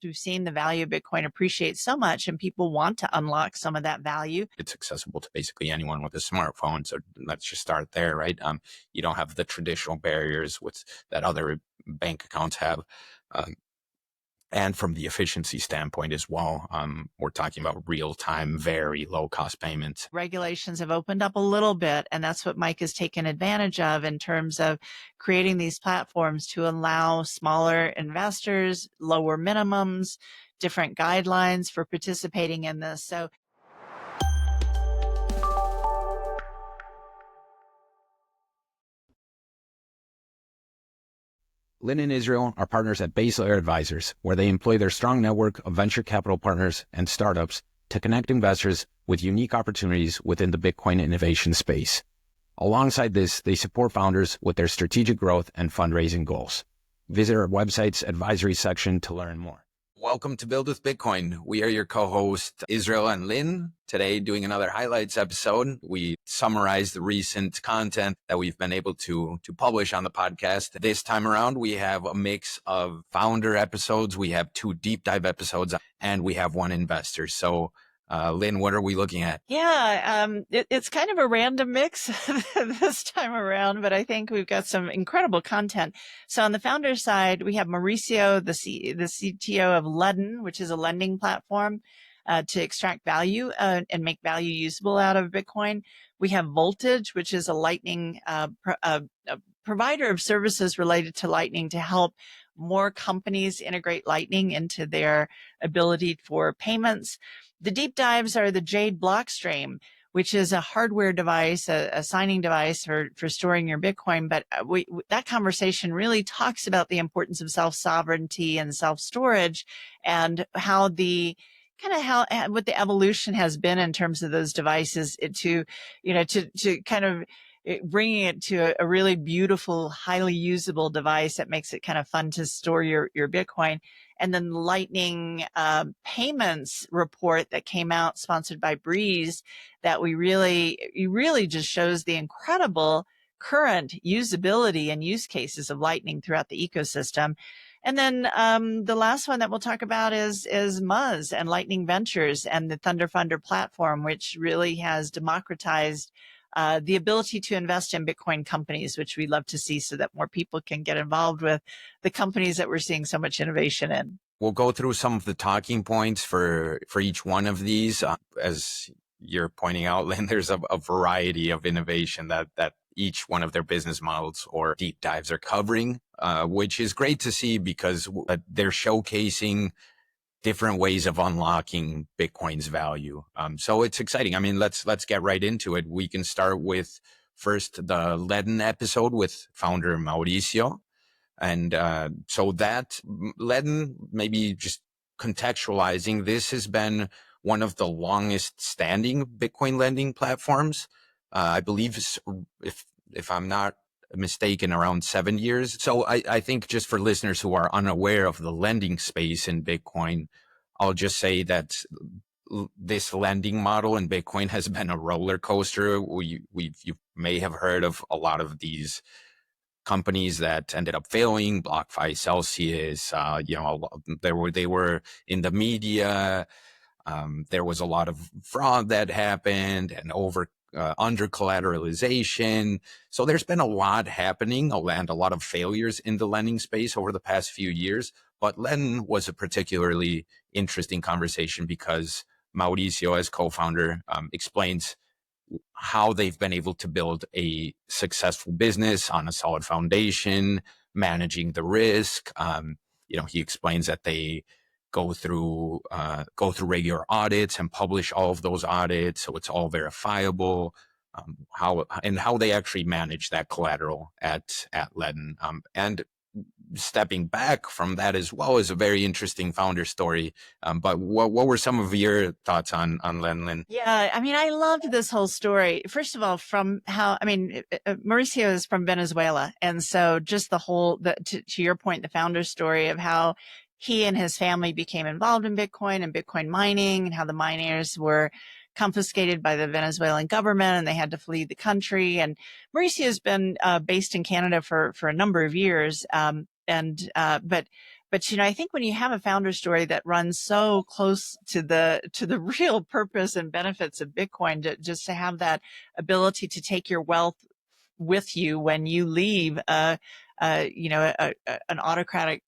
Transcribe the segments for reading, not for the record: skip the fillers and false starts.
we've seen the value of Bitcoin appreciate so much, and people want to unlock some of that value. It's accessible to basically anyone with a smartphone. So let's just start there, right? You don't have the traditional barriers that other bank accounts have. And from the efficiency standpoint as well, we're talking about real-time, very low-cost payments. Regulations have opened up a little bit, and that's what Mike has taken advantage of in terms of creating these platforms to allow smaller investors, lower minimums, different guidelines for participating in this. So Lynne and Israel are partners at Base Layer Advisors, where they employ their strong network of venture capital partners and startups to connect investors with unique opportunities within the Bitcoin innovation space. Alongside this, they support founders with their strategic growth and fundraising goals. Visit our website's advisory section to learn more. Welcome to Build with Bitcoin. We are your co-hosts, Israel and Lynne. Today, doing another highlights episode. We summarize the recent content that we've been able to publish on the podcast. This time around, we have a mix of founder episodes. We have 2 deep dive episodes, and we have 1 investor. So, Lynne, what are we looking at? yeah, it's kind of a random mix this time around, but I think we've got some incredible content. So on the founder side, we have Mauricio, the CTO of Ledn, which is a lending platform to extract value and make value usable out of Bitcoin. We have Voltage, which is a Lightning provider of services related to Lightning to help more companies integrate Lightning into their ability for payments. The deep dives are the Jade Blockstream, which is a hardware device, a signing device for storing your Bitcoin. But that conversation really talks about the importance of self-sovereignty and self-storage, and how what the evolution has been in terms of those devices to kind of bringing it to a really beautiful, highly usable device that makes it kind of fun to store your Bitcoin. And then the Lightning payments report that came out, sponsored by Breeze, that really just shows the incredible current usability and use cases of Lightning throughout the ecosystem. And then the last one that we'll talk about is Muzz and Lightning Ventures and the Thunder Funder platform, which really has democratized the ability to invest in Bitcoin companies, which we love to see, so that more people can get involved with the companies that we're seeing so much innovation in. We'll go through some of the talking points for each one of these. As you're pointing out, Lynne, there's a variety of innovation that each one of their business models or deep dives are covering, which is great to see because they're showcasing different ways of unlocking Bitcoin's value. So it's exciting. I mean, let's get right into it. We can start with first the Ledn episode with founder Mauricio. And so that Ledn, maybe just contextualizing, this has been one of the longest standing Bitcoin lending platforms. I believe, if I'm not mistaken, around 7 years. So I think just for listeners who are unaware of the lending space in Bitcoin, I'll just say that this lending model in Bitcoin has been a roller coaster. You may have heard of a lot of these companies that ended up failing, BlockFi, Celsius. They were in the media. There was a lot of fraud that happened and under collateralization. So there's been a lot happening and a lot of failures in the lending space over the past few years. But Ledn was a particularly interesting conversation because Mauricio, as co-founder, explains how they've been able to build a successful business on a solid foundation, managing the risk. He explains that they go through regular audits and publish all of those audits, so it's all verifiable. How they actually manage that collateral at Ledn. And stepping back from that as well is a very interesting founder story. But what were some of your thoughts on Lynne? Yeah, I mean, I loved this whole story. First of all, Mauricio is from Venezuela. And so just to your point, the founder story of how he and his family became involved in Bitcoin and Bitcoin mining, and how the miners were confiscated by the Venezuelan government and they had to flee the country. And Mauricio has been based in Canada for a number of years. But But, I think when you have a founder story that runs so close to the real purpose and benefits of Bitcoin, just to have that ability to take your wealth with you when you leave an autocratic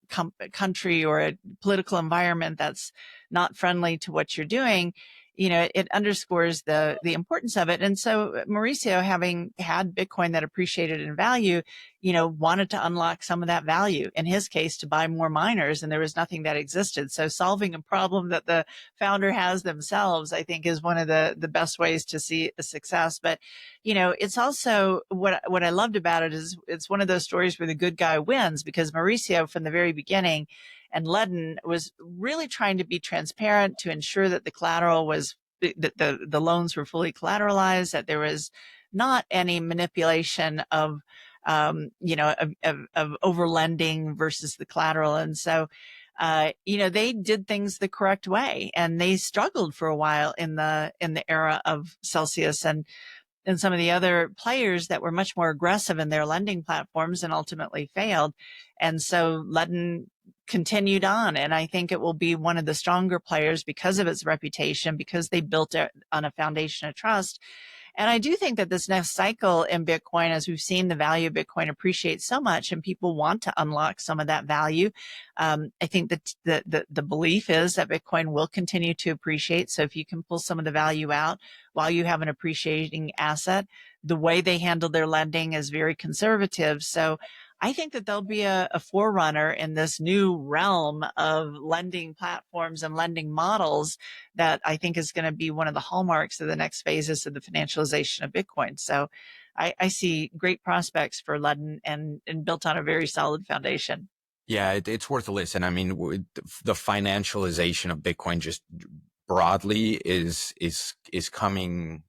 country or a political environment that's not friendly to what you're doing, it underscores the importance of it. And so Mauricio, having had Bitcoin that appreciated in value, wanted to unlock some of that value, in his case, to buy more miners, and there was nothing that existed. So solving a problem that the founder has themselves, I think, is one of the best ways to see a success. But, it's also what I loved about it is it's one of those stories where the good guy wins, because Mauricio, from the very beginning, and Ledn was really trying to be transparent to ensure that the collateral was that the loans were fully collateralized, that there was not any manipulation of of over lending versus the collateral. And so they did things the correct way, and they struggled for a while in the era of Celsius and some of the other players that were much more aggressive in their lending platforms and ultimately failed. And so Ledn continued on, and I think it will be one of the stronger players because of its reputation, because they built it on a foundation of trust. And I do think that this next cycle in Bitcoin, as we've seen the value of Bitcoin appreciate so much and people want to unlock some of that value, I think that the belief is that Bitcoin will continue to appreciate. So if you can pull some of the value out while you have an appreciating asset, the way they handle their lending is very conservative. So I think that they'll be a forerunner in this new realm of lending platforms and lending models that I think is going to be one of the hallmarks of the next phases of the financialization of Bitcoin. So I see great prospects for Ledn and built on a very solid foundation. Yeah, it's worth a listen. I mean, the financialization of Bitcoin just broadly is coming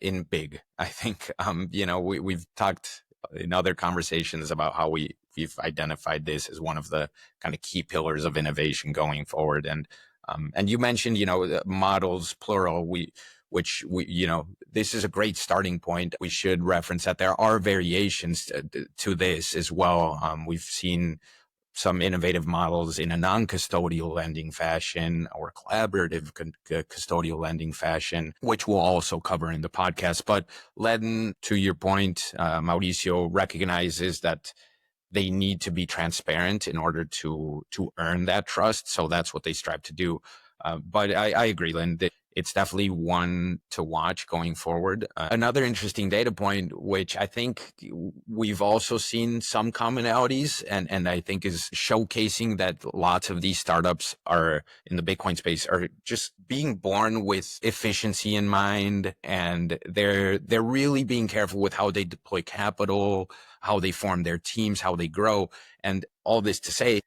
in big. I think we've talked in other conversations about how we've identified this as one of the kind of key pillars of innovation going forward. And you mentioned models plural. This is a great starting point. We should reference that there are variations to this as well. We've seen some innovative models in a non-custodial lending fashion or collaborative custodial lending fashion, which we'll also cover in the podcast. But Ledn, to your point, Mauricio recognizes that they need to be transparent in order to earn that trust. So that's what they strive to do. But I agree, Lynn, that it's definitely one to watch going forward. Another interesting data point, which I think we've also seen some commonalities and I think is showcasing that lots of these startups are in the Bitcoin space are just being born with efficiency in mind. And they're really being careful with how they deploy capital, how they form their teams, how they grow. And all this to say,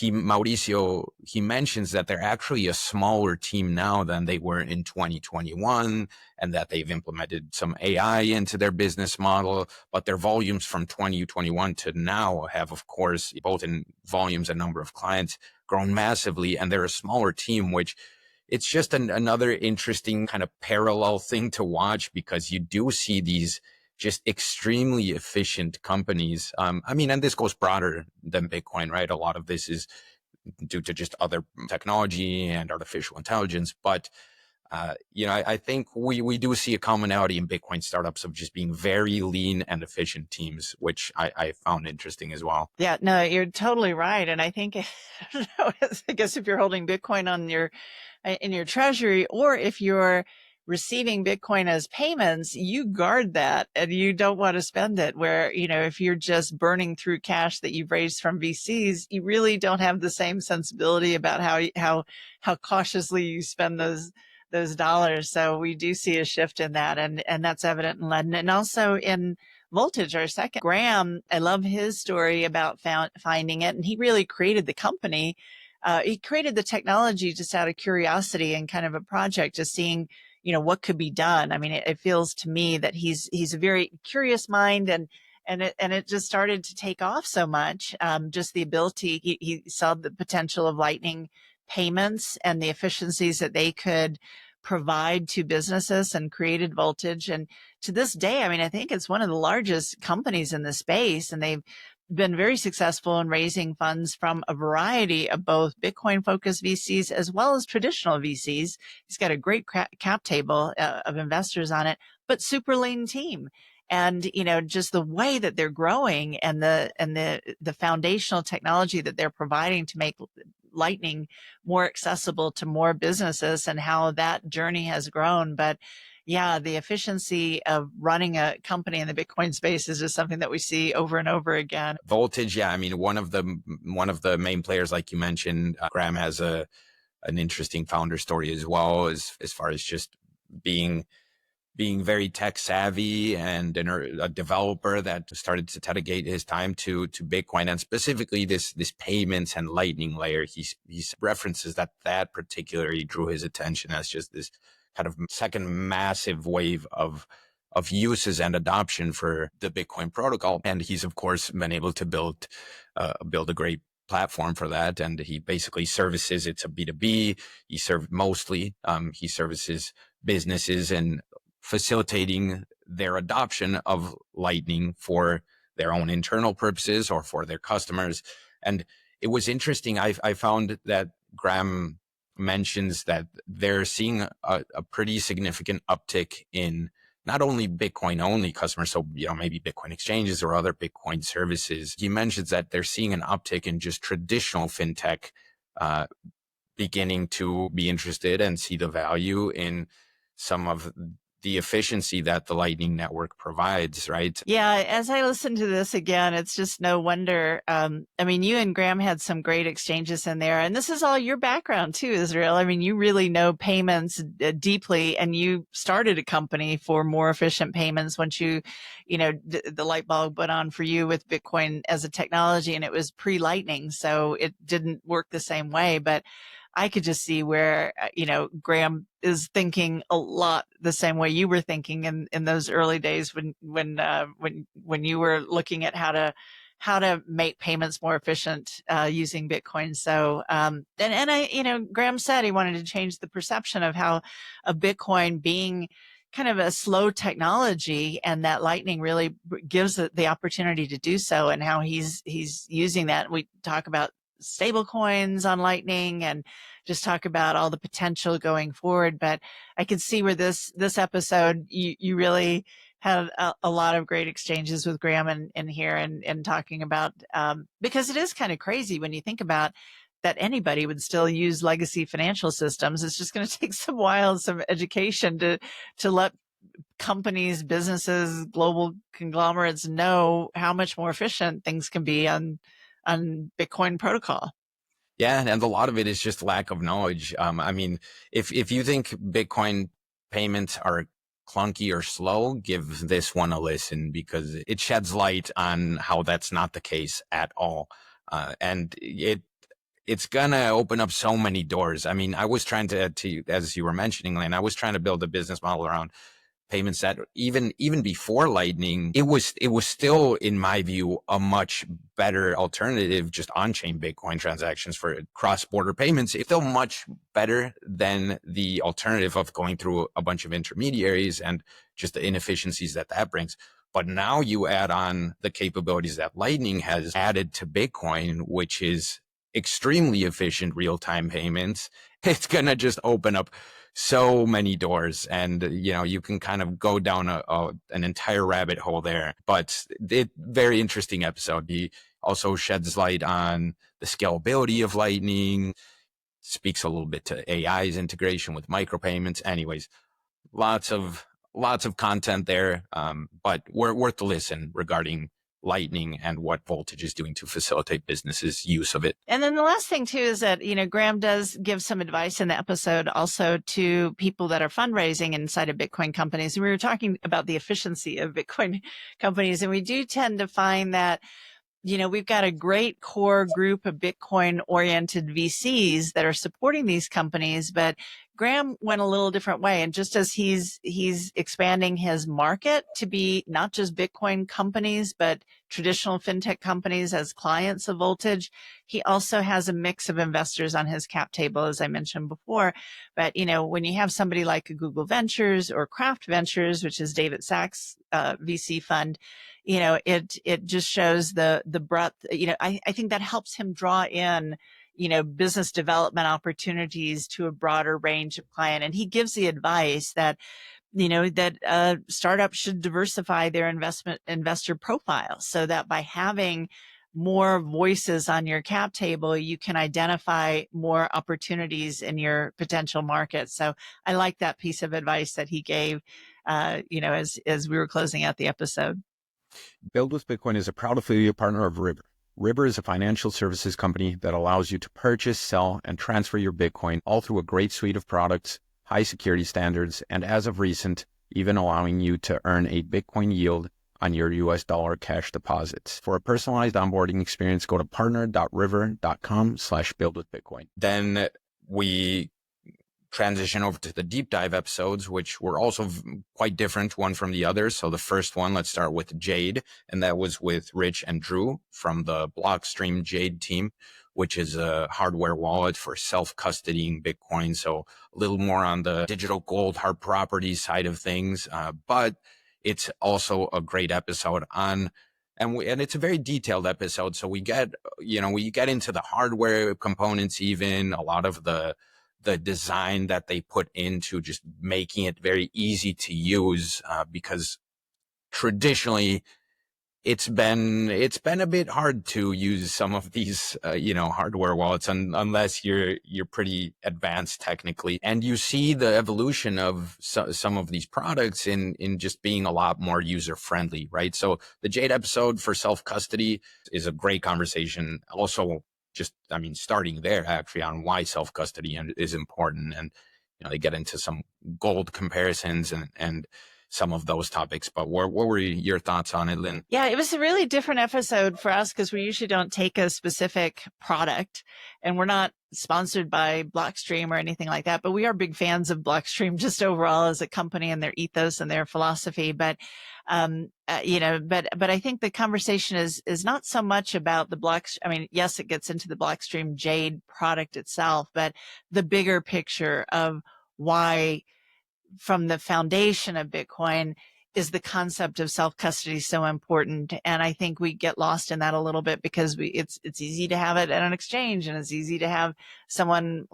Mauricio mentions that they're actually a smaller team now than they were in 2021, and that they've implemented some AI into their business model, but their volumes from 2021 to now have, of course, both in volumes and number of clients, grown massively, and they're a smaller team, which it's just another interesting kind of parallel thing to watch, because you do see these just extremely efficient companies. I mean, and this goes broader than Bitcoin, right? A lot of this is due to just other technology and artificial intelligence. But, I think we do see a commonality in Bitcoin startups of just being very lean and efficient teams, which I found interesting as well. Yeah, no, you're totally right. And I think, I guess if you're holding Bitcoin on in your treasury, or if you're receiving Bitcoin as payments, you guard that and you don't want to spend it. Where, if you're just burning through cash that you've raised from VCs, you really don't have the same sensibility about how cautiously you spend those dollars. So we do see a shift in that, and that's evident in Ledn, and also in Voltage, our second. Graham, I love his story about finding it, and he really created the company. He created the technology just out of curiosity and kind of a project, just seeing what could be done. I mean, it feels to me that he's a very curious mind, and it just started to take off so much. Just the ability, he saw the potential of Lightning payments and the efficiencies that they could provide to businesses, and created Voltage. And to this day, I mean, I think it's one of the largest companies in the space, and they've been very successful in raising funds from a variety of both Bitcoin focused VCs as well as traditional VCs. He's got a great cap table of investors on it, but super lean team. And, just the way that they're growing and the foundational technology that they're providing to make Lightning more accessible to more businesses and how that journey has grown. But yeah, the efficiency of running a company in the Bitcoin space is just something that we see over and over again. Voltage, yeah, I mean, one of the main players, like you mentioned, Graham has an interesting founder story as well, as far as just being very tech savvy and a developer that started to dedicate his time to Bitcoin, and specifically this payments and Lightning layer. He references that particularly drew his attention as just this kind of second massive wave of uses and adoption for the Bitcoin protocol. And he's of course been able to build a great platform for that. And he basically services, it's a B2B. He services businesses and facilitating their adoption of Lightning for their own internal purposes or for their customers. And it was interesting. I found that Graham mentions that they're seeing a pretty significant uptick in not only Bitcoin only customers, so, maybe Bitcoin exchanges or other Bitcoin services. He mentions that they're seeing an uptick in just traditional fintech, beginning to be interested and see the value in some of the efficiency that the Lightning Network provides, right? Yeah, as I listen to this again, it's just no wonder. I mean, you and Graham had some great exchanges in there, and this is all your background too, Israel. I mean, you really know payments deeply, and you started a company for more efficient payments once the light bulb went on for you with Bitcoin as a technology, and it was pre-Lightning, so it didn't work the same way, but I could just see where, Graham is thinking a lot the same way you were thinking in those early days when you were looking at how to make payments more efficient, using Bitcoin. So, Graham said he wanted to change the perception of how a Bitcoin being kind of a slow technology, and that Lightning really gives it the opportunity to do so, and how he's using that. We talk about stable coins on Lightning and just talk about all the potential going forward. But I can see where this episode, you really had a lot of great exchanges with Graham in here and talking about, because it is kind of crazy when you think about that anybody would still use legacy financial systems. It's just going to take some while, some education to let companies, businesses, global conglomerates know how much more efficient things can be on Bitcoin protocol. Yeah, and a lot of it is just lack of knowledge. I mean, if you think Bitcoin payments are clunky or slow, give this one a listen, because it sheds light on how that's not the case at all. And it's gonna open up so many doors. I mean, I was trying to as you were mentioning, Lynn, I was trying to build a business model around payments that even before Lightning, it was still, in my view, a much better alternative. Just on-chain Bitcoin transactions for cross-border payments, it's still much better than the alternative of going through a bunch of intermediaries and just the inefficiencies that brings. But now you add on the capabilities that Lightning has added to Bitcoin, which is extremely efficient real-time payments. It's going to just open up so many doors, and you can kind of go down an entire rabbit hole there. But very interesting episode. He also sheds light on the scalability of Lightning, speaks a little bit to AI's integration with micropayments. Anyways, lots of content there, but worth the listen regarding Lightning and what Voltage is doing to facilitate businesses' use of it. And then the last thing too is that, Graham does give some advice in the episode also to people that are fundraising inside of Bitcoin companies. And we were talking about the efficiency of Bitcoin companies, and we do tend to find that we've got a great core group of Bitcoin oriented VCs that are supporting these companies, but Graham went a little different way. And just as he's expanding his market to be not just Bitcoin companies, but traditional fintech companies as clients of Voltage, he also has a mix of investors on his cap table, as I mentioned before. But, when you have somebody like a Google Ventures or Craft Ventures, which is David Sachs' VC fund, it just shows the breadth. I think that helps him draw in business development opportunities to a broader range of client. And he gives the advice that, startups should diversify their investor profile so that by having more voices on your cap table, you can identify more opportunities in your potential market. So I like that piece of advice that he gave, as we were closing out the episode. Build with Bitcoin is a proud affiliate partner of River. River is a financial services company that allows you to purchase, sell, and transfer your Bitcoin all through a great suite of products, high security standards, and as of recent, even allowing you to earn a Bitcoin yield on your US dollar cash deposits. For a personalized onboarding experience, go to partner.river.com/buildwithbitcoin. Then we transition over to the deep dive episodes, which were also quite different one from the other. So the first one, let's start with Jade, and that was with Rich and Drew from the Blockstream Jade team, which is a hardware wallet for self-custodying Bitcoin. So a little more on the digital gold hard property side of things, but it's also a great episode on, and it's a very detailed episode. So we get into the hardware components, even a lot of the design that they put into just making it very easy to use, because traditionally it's been a bit hard to use some of these, hardware wallets unless you're pretty advanced technically. And you see the evolution of some of these products in just being a lot more user friendly, right? So the Jade episode for self-custody is a great conversation. Also, starting there actually on why self-custody is important. And, they get into some gold comparisons and some of those topics. But what were your thoughts on it, Lynn? Yeah, it was a really different episode for us because we usually don't take a specific product, and we're not sponsored by Blockstream or anything like that, but we are big fans of Blockstream just overall as a company and their ethos and their philosophy. But, but I think the conversation is not so much about yes, it gets into the Blockstream Jade product itself, but the bigger picture of why, from the foundation of Bitcoin, is the concept of self-custody so important. And I think we get lost in that a little bit because it's easy to have it at an exchange, and it's easy to have someone,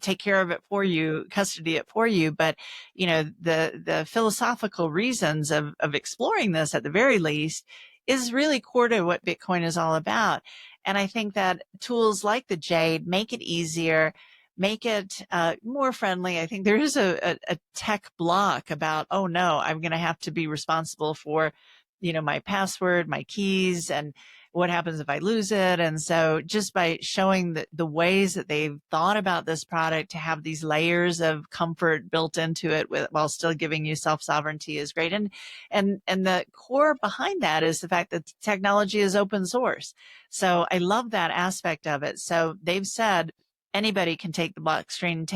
take care of it for you, custody it for you. But, the philosophical reasons of exploring this at the very least is really core to what Bitcoin is all about. And I think that tools like the Jade make it easier, make it more friendly. I think there is a tech block about, oh no, I'm going to have to be responsible for, my password, my keys, and what happens if I lose it. And so just by showing the ways that they've thought about this product to have these layers of comfort built into it while still giving you self-sovereignty is great. And the core behind that is the fact that technology is open source. So I love that aspect of it. So they've said, anybody can take the Blockstream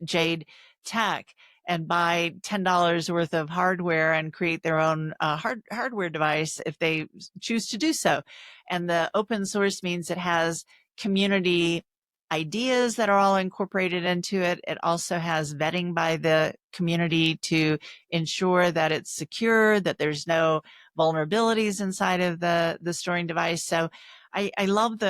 Jade tech and buy $10 worth of hardware and create their own hardware device if they choose to do so. And the open source means it has community ideas that are all incorporated into it. It also has vetting by the community to ensure that it's secure, that there's no vulnerabilities inside of the storing device. So I love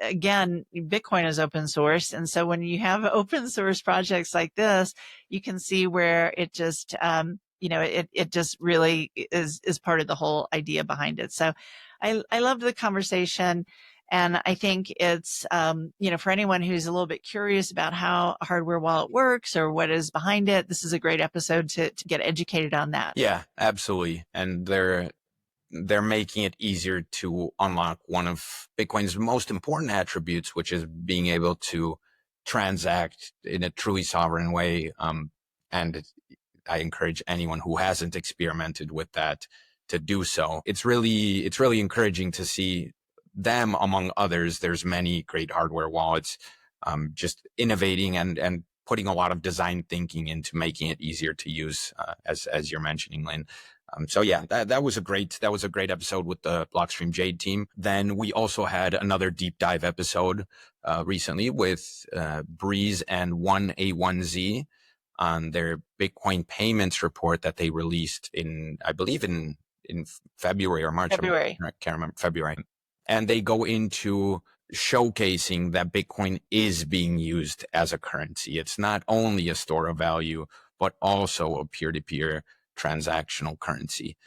again, Bitcoin is open source. And so when you have open source projects like this, you can see where it just, it just really is part of the whole idea behind it. So I loved the conversation. And I think it's, for anyone who's a little bit curious about how a hardware wallet works or what is behind it, this is a great episode to get educated on that. Yeah, absolutely. And they're making it easier to unlock one of Bitcoin's most important attributes, which is being able to transact in a truly sovereign way. And I encourage anyone who hasn't experimented with that to do so. It's really encouraging to see them among others. There's many great hardware wallets, just innovating and putting a lot of design thinking into making it easier to use, as you're mentioning, Lynn. So yeah, that was a great episode with the Blockstream Jade team. Then we also had another deep dive episode recently with Breeze and 1A1Z on their Bitcoin payments report that they released I believe in February or March. February. I can't remember. February. And they go into showcasing that Bitcoin is being used as a currency. It's not only a store of value, but also a peer-to-peer transactional currency,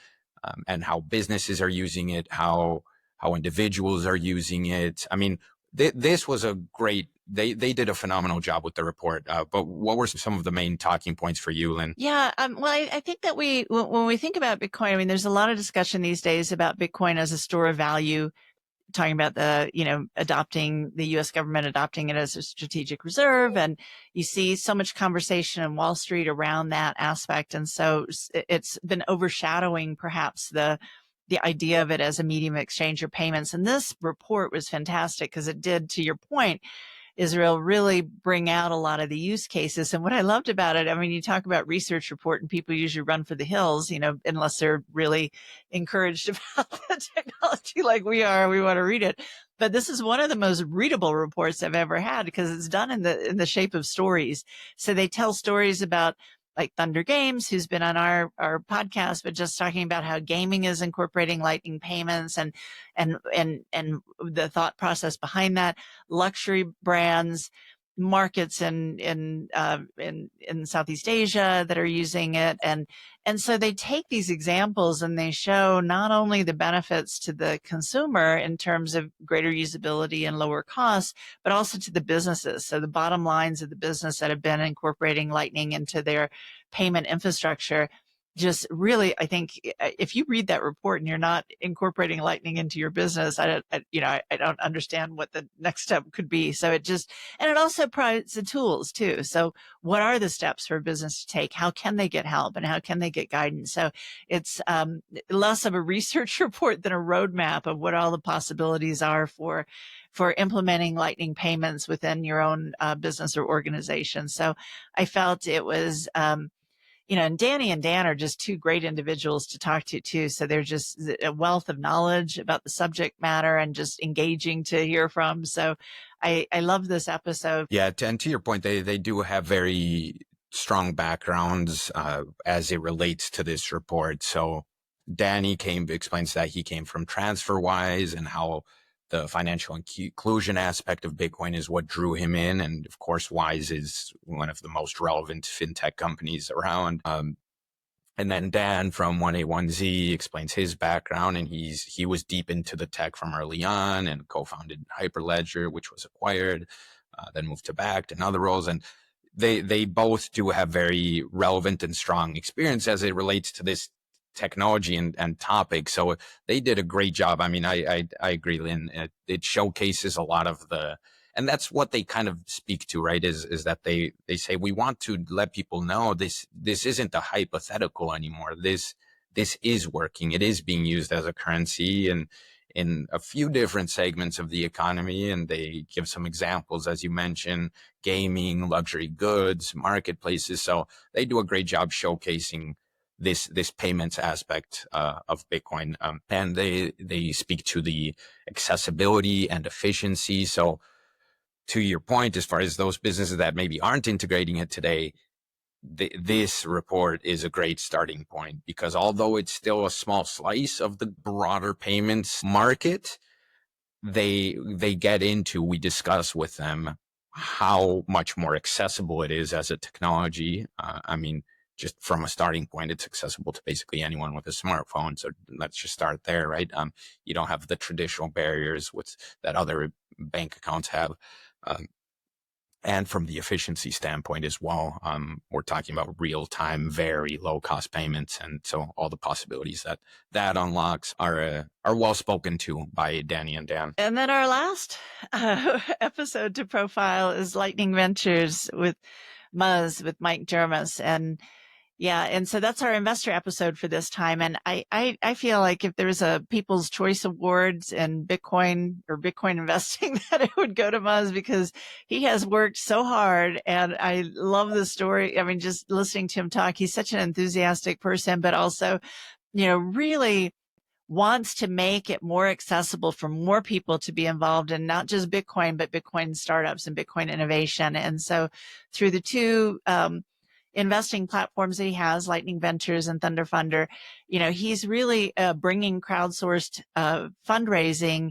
and how businesses are using it, how individuals are using it. I mean, this was a great. They did a phenomenal job with the report. But what were some of the main talking points for you, Lynn? Yeah. Well, I think that when we think about Bitcoin, I mean, there's a lot of discussion these days about Bitcoin as a store of value, talking about the U.S. government adopting it as a strategic reserve. And you see so much conversation in Wall Street around that aspect. And so it's been overshadowing perhaps the idea of it as a medium of exchange or payments. And this report was fantastic because it did, to your point, Israel, really bring out a lot of the use cases. And what I loved about it, I mean, you talk about research report and people usually run for the hills, unless they're really encouraged about the technology like we are, we want to read it. But this is one of the most readable reports I've ever had because it's done in the shape of stories. So they tell stories about like Thunder Games, who's been on our podcast, but just talking about how gaming is incorporating Lightning payments and the thought process behind that, luxury brands, markets in Southeast Asia that are using it, and so they take these examples and they show not only the benefits to the consumer in terms of greater usability and lower costs, but also to the businesses. So the bottom lines of the business that have been incorporating Lightning into their payment infrastructure. Just really, I think if you read that report and you're not incorporating Lightning into your business, I don't understand what the next step could be. So and it also provides the tools too. So what are the steps for a business to take? How can they get help and how can they get guidance? So it's less of a research report than a roadmap of what all the possibilities are for implementing Lightning payments within your own business or organization. So I felt it was, and Danny and Dan are just two great individuals to talk to too. So they're just a wealth of knowledge about the subject matter and just engaging to hear from. So I love this episode. Yeah. And to your point, they do have very strong backgrounds, as it relates to this report. So Danny explains that he came from TransferWise and how the financial inclusion aspect of Bitcoin is what drew him in. And of course, Wise is one of the most relevant fintech companies around. And then Dan from 1A1Z explains his background, and he was deep into the tech from early on and co-founded Hyperledger, which was acquired, then moved to Bakkt and other roles. And they both do have very relevant and strong experience as it relates to this technology and topic. So they did a great job. I mean, I agree, Lynn. It showcases a lot of and that's what they kind of speak to, right? Is that they say, we want to let people know this isn't a hypothetical anymore. This is working. It is being used as a currency and in a few different segments of the economy. And they give some examples, as you mentioned, gaming, luxury goods, marketplaces. So they do a great job showcasing this payments aspect of Bitcoin, and they speak to the accessibility and efficiency. So to your point, as far as those businesses that maybe aren't integrating it today, this report is a great starting point, because although it's still a small slice of the broader payments market, we discuss with them how much more accessible it is as a technology. I mean, just from a starting point, it's accessible to basically anyone with a smartphone. So let's just start there, right? You don't have the traditional barriers that other bank accounts have. And from the efficiency standpoint as well, we're talking about real-time, very low-cost payments, and so all the possibilities that unlocks are well spoken to by Danny and Dan. And then our last episode to profile is Lightning Ventures with Muzz, with Mike Jermis. And Yeah. And so that's our investor episode for this time. And I feel like if there's a People's Choice Awards in Bitcoin or Bitcoin investing, that it would go to Muzz, because he has worked so hard. And I love the story. I mean, just listening to him talk, he's such an enthusiastic person, but also, really wants to make it more accessible for more people to be involved in not just Bitcoin, but Bitcoin startups and Bitcoin innovation. And so through the two, investing platforms that he has, Lightning Ventures and Thunder Funder, he's really bringing crowdsourced fundraising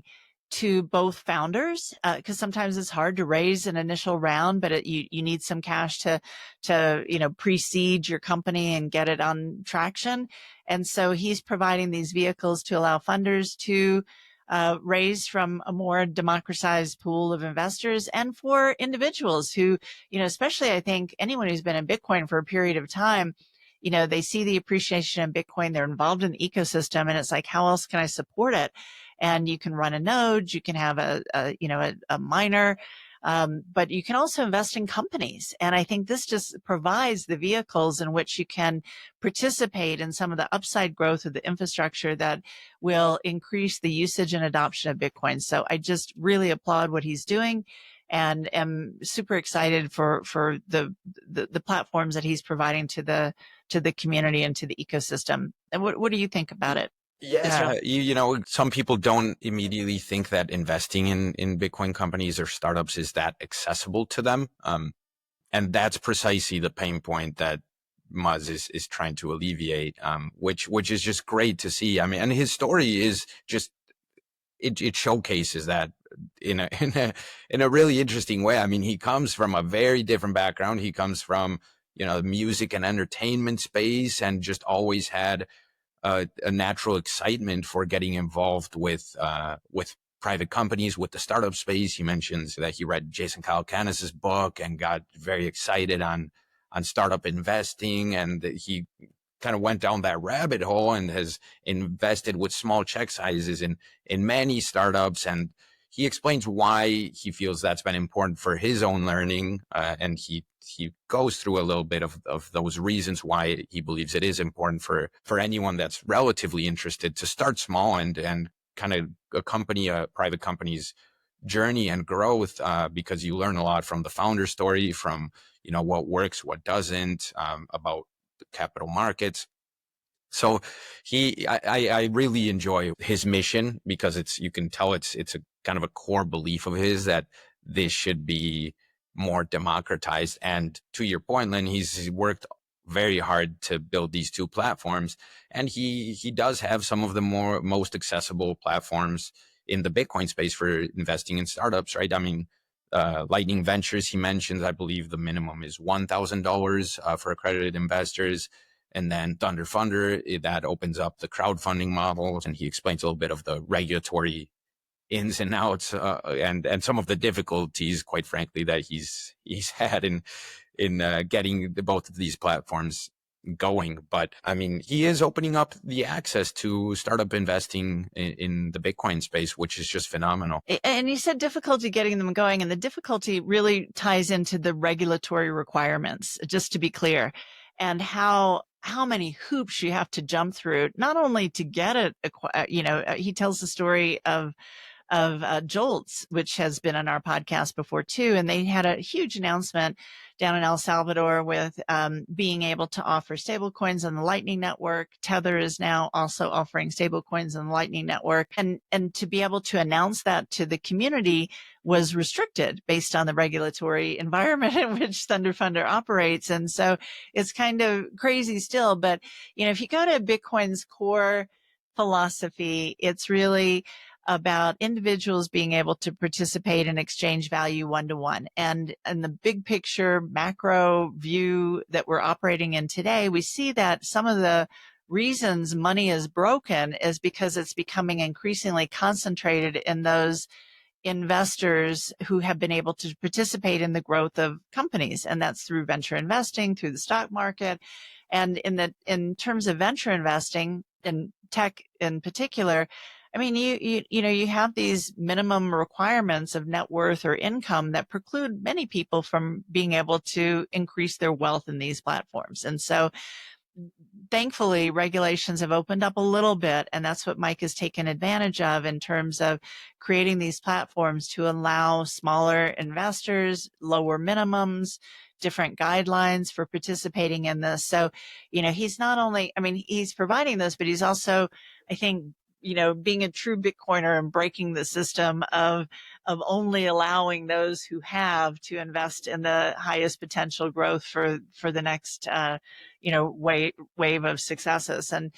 to both founders, because sometimes it's hard to raise an initial round, but you need some cash to pre-seed your company and get it on traction. And so he's providing these vehicles to allow funders to raise from a more democratized pool of investors, and for individuals who, especially I think anyone who's been in Bitcoin for a period of time, they see the appreciation in Bitcoin, they're involved in the ecosystem, and it's like, how else can I support it? And you can run a node, you can have a miner, but you can also invest in companies. And I think this just provides the vehicles in which you can participate in some of the upside growth of the infrastructure that will increase the usage and adoption of Bitcoin. So I just really applaud what he's doing, and am super excited for the platforms that he's providing to the community and to the ecosystem. And what do you think about it? Yeah, some people don't immediately think that investing in Bitcoin companies or startups is that accessible to them. And that's precisely the pain point that Muzz is trying to alleviate, which is just great to see. I mean, and his story is just, it showcases that in a really interesting way. I mean, he comes from a very different background. He comes from, the music and entertainment space, and just always had a natural excitement for getting involved with private companies, with the startup space. He mentions that he read Jason Calacanis's book and got very excited on startup investing, and he kind of went down that rabbit hole and has invested with small check sizes in many startups. And he explains why he feels that's been important for his own learning, and he goes through a little bit of those reasons why he believes it is important for anyone that's relatively interested to start small and kind of accompany a private company's journey and growth, because you learn a lot from the founder story, from what works, what doesn't, about the capital markets. So I really enjoy his mission, because you can tell it's a kind of a core belief of his that this should be more democratized. And to your point, Lynn, he's worked very hard to build these two platforms, and he does have some of the most accessible platforms in the Bitcoin space for investing in startups, right? I mean, Lightning Ventures, he mentions, I believe the minimum is $1,000 for accredited investors. And then Thunder Funder, that opens up the crowdfunding models, and he explains a little bit of the regulatory ins and outs, and some of the difficulties, quite frankly, that he's had in getting both of these platforms going. But I mean, he is opening up the access to startup investing in the Bitcoin space, which is just phenomenal. And you said difficulty getting them going, and the difficulty really ties into the regulatory requirements, just to be clear, and how many hoops you have to jump through, not only to get it. He tells the story of Jolts, which has been on our podcast before too. And they had a huge announcement down in El Salvador with being able to offer stablecoins on the Lightning Network. Tether is now also offering stablecoins on the Lightning Network. And to be able to announce that to the community was restricted based on the regulatory environment in which Thunder Funder operates. And so it's kind of crazy still. But, if you go to Bitcoin's core philosophy, it's really about individuals being able to participate and exchange value one-to-one. And in the big picture macro view that we're operating in today, we see that some of the reasons money is broken is because it's becoming increasingly concentrated in those investors who have been able to participate in the growth of companies. And that's through venture investing, through the stock market. And in terms of venture investing, in tech in particular, I mean, you have these minimum requirements of net worth or income that preclude many people from being able to increase their wealth in these platforms. And so thankfully, regulations have opened up a little bit, and that's what Mike has taken advantage of in terms of creating these platforms to allow smaller investors, lower minimums, different guidelines for participating in this. So, he's not only, I mean, he's providing this, but he's also, I think, being a true Bitcoiner and breaking the system of only allowing those who have to invest in the highest potential growth for the next wave of successes. And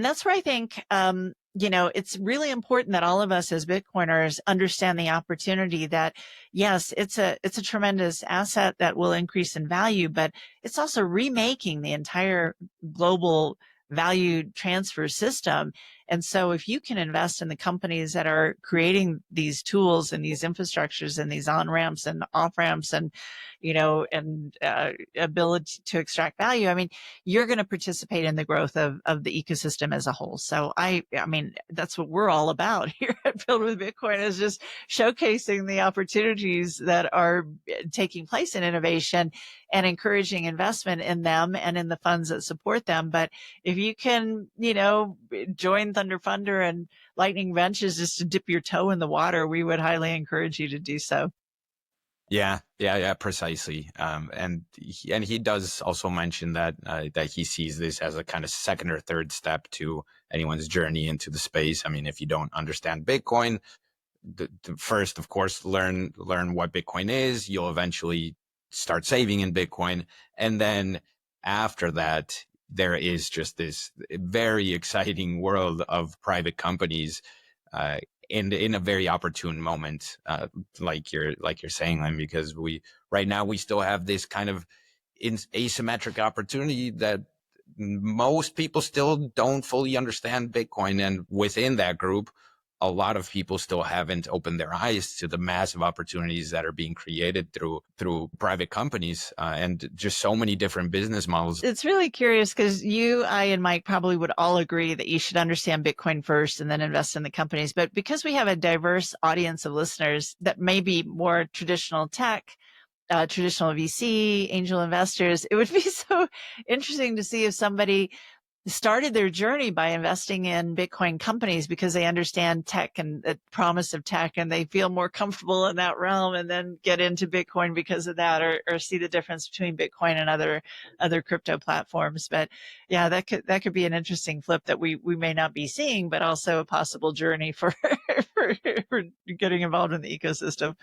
that's where I think it's really important that all of us as Bitcoiners understand the opportunity that, yes, it's a tremendous asset that will increase in value, but it's also remaking the entire global value transfer system. And so if you can invest in the companies that are creating these tools and these infrastructures and these on-ramps and off-ramps and, ability to extract value, I mean, you're going to participate in the growth of the ecosystem as a whole. So I mean, that's what we're all about here at Build with Bitcoin, is just showcasing the opportunities that are taking place in innovation and encouraging investment in them and in the funds that support them. But if you can, join Thunder Funder and Lightning Ventures just to dip your toe in the water, we would highly encourage you to do so. Yeah, precisely. And he does also mention that he sees this as a kind of second or third step to anyone's journey into the space. I mean, if you don't understand Bitcoin, the first, of course, learn what Bitcoin is. You'll eventually start saving in Bitcoin, and then after that, there is just this very exciting world of private companies. In a very opportune moment, like you're saying, Lynn, because right now we still have this kind of asymmetric opportunity that most people still don't fully understand Bitcoin, and within that group, a lot of people still haven't opened their eyes to the massive opportunities that are being created through private companies and just so many different business models. It's really curious because you, I, and Mike probably would all agree that you should understand Bitcoin first and then invest in the companies. But because we have a diverse audience of listeners that may be more traditional tech, traditional VC, angel investors, it would be so interesting to see if somebody started their journey by investing in Bitcoin companies because they understand tech and the promise of tech, and they feel more comfortable in that realm, and then get into Bitcoin because of that, or see the difference between Bitcoin and other crypto platforms. But yeah, that could be an interesting flip that we may not be seeing, but also a possible journey for for getting involved in the ecosystem.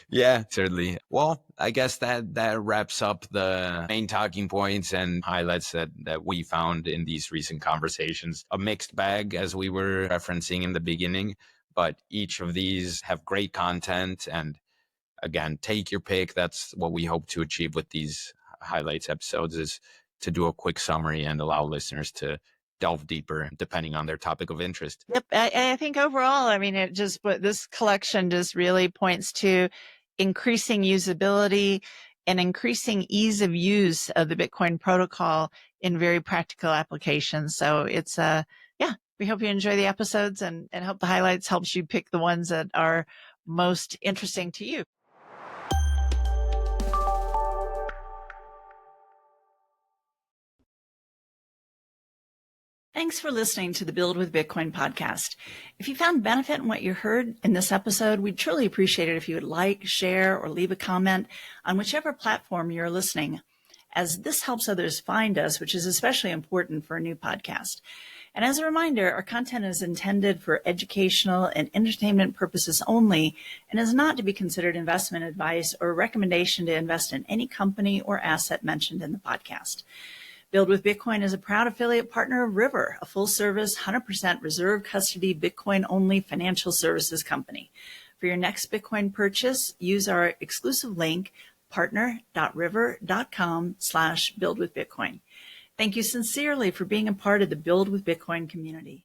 Yeah, certainly. Well, I guess that wraps up the main talking points and highlights that we found in these recent conversations. A mixed bag, as we were referencing in the beginning, but each of these have great content. And again, take your pick. That's what we hope to achieve with these highlights episodes, is to do a quick summary and allow listeners to delve deeper depending on their topic of interest. Yep. I think overall, I mean, this collection just really points to increasing usability and increasing ease of use of the Bitcoin protocol in very practical applications. So it's, we hope you enjoy the episodes and hope the highlights helps you pick the ones that are most interesting to you. Thanks for listening to the Build with Bitcoin podcast. If you found benefit in what you heard in this episode, we'd truly appreciate it if you would like, share, or leave a comment on whichever platform you're listening, as this helps others find us, which is especially important for a new podcast. And as a reminder, our content is intended for educational and entertainment purposes only and is not to be considered investment advice or a recommendation to invest in any company or asset mentioned in the podcast. Build with Bitcoin is a proud affiliate partner of River, a full-service, 100% reserve custody, Bitcoin-only financial services company. For your next Bitcoin purchase, use our exclusive link, partner.river.com/buildwithbitcoin. Thank you sincerely for being a part of the Build with Bitcoin community.